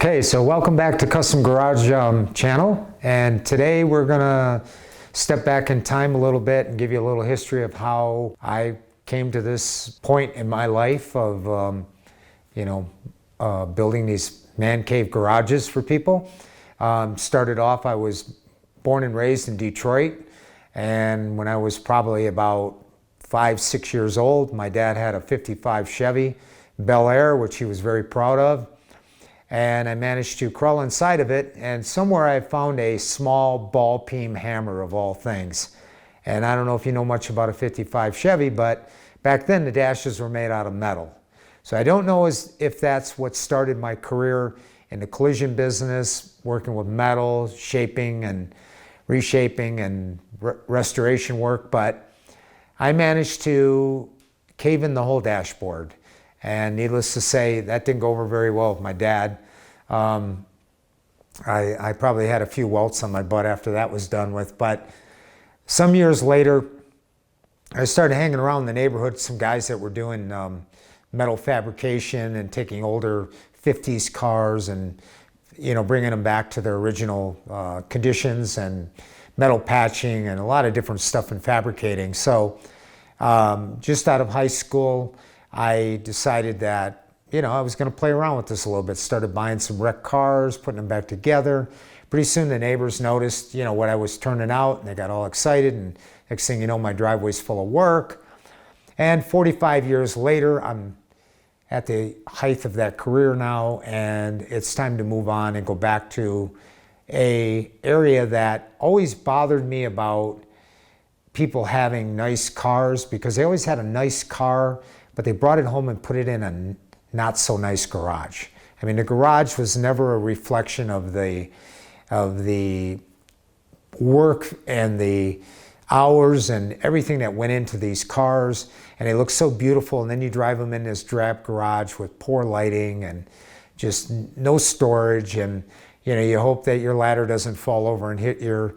Okay, so welcome back to Custom Garage channel, and today we're gonna step back in time a little bit and give you a little history of how I came to this point in my life of building these man cave garages for people. Started off, I was born and raised in Detroit, and when I was probably about 5-6 years old, my dad had a 55 Chevy Bel Air, which he was very proud of. And I managed to crawl inside of it, and somewhere I found a small ball peen hammer of all things. And I don't know if you know much about a 55 Chevy, but back then the dashes were made out of metal. So I don't know if that's what started my career in the collision business, working with metal, shaping and reshaping and restoration work, but I managed to cave in the whole dashboard. And needless to say, that didn't go over very well with my dad. I probably had a few welts on my butt after that was done with, but some years later, I started hanging around the neighborhood, some guys that were doing metal fabrication and taking older 50s cars and bringing them back to their original conditions, and metal patching and a lot of different stuff in fabricating. So just out of high school, I decided that I was going to play around with this a little bit. Started buying some wrecked cars, putting them back together. Pretty soon the neighbors noticed what I was turning out, and they got all excited, and next thing you know, my driveway's full of work. And 45 years later, I'm at the height of that career now, and it's time to move on and go back to an area that always bothered me about people having nice cars, because they always had a nice car, but they brought it home and put it in a not so nice garage. I mean, the garage was never a reflection of the work and the hours and everything that went into these cars, and they look so beautiful, and then you drive them in this drab garage with poor lighting and just no storage, and you hope that your ladder doesn't fall over and hit your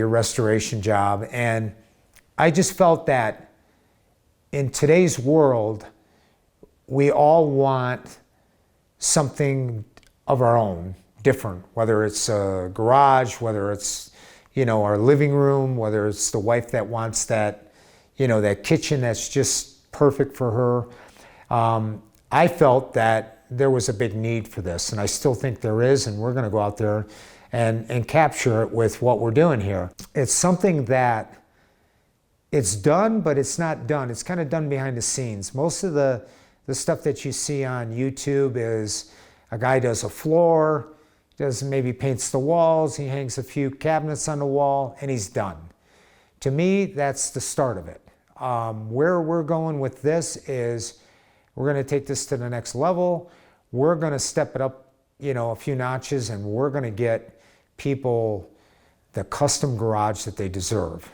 restoration job. And I just felt that in today's world, we all want something of our own, different, whether it's a garage, whether it's our living room, whether it's the wife that wants that that kitchen that's just perfect for her. I felt that there was a big need for this, and I still think there is, and we're going to go out there and capture it with what we're doing here. It's something that it's done, but it's not done. It's kind of done behind the scenes. Most of the stuff that you see on YouTube is a guy does a floor, maybe paints the walls, he hangs a few cabinets on the wall, and he's done. To me, that's the start of it. Where we're going with this is we're going to take this to the next level. We're going to step it up, a few notches, and we're going to get people the custom garage that they deserve.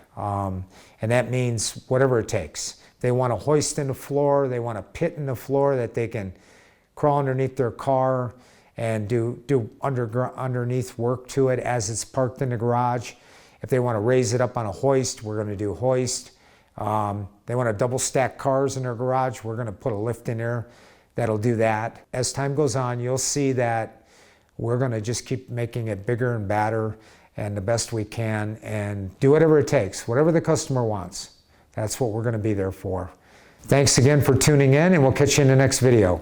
And that means whatever it takes. They want a hoist in the floor, they want a pit in the floor that they can crawl underneath their car and do underneath work to it as it's parked in the garage. If they want to raise it up on a hoist, we're going to do hoist. They want to double stack cars in their garage, we're going to put a lift in there that'll do that. As time goes on, you'll see that we're going to just keep making it bigger and badder and the best we can, and do whatever it takes, whatever the customer wants. That's what we're going to be there for. Thanks again for tuning in, and we'll catch you in the next video.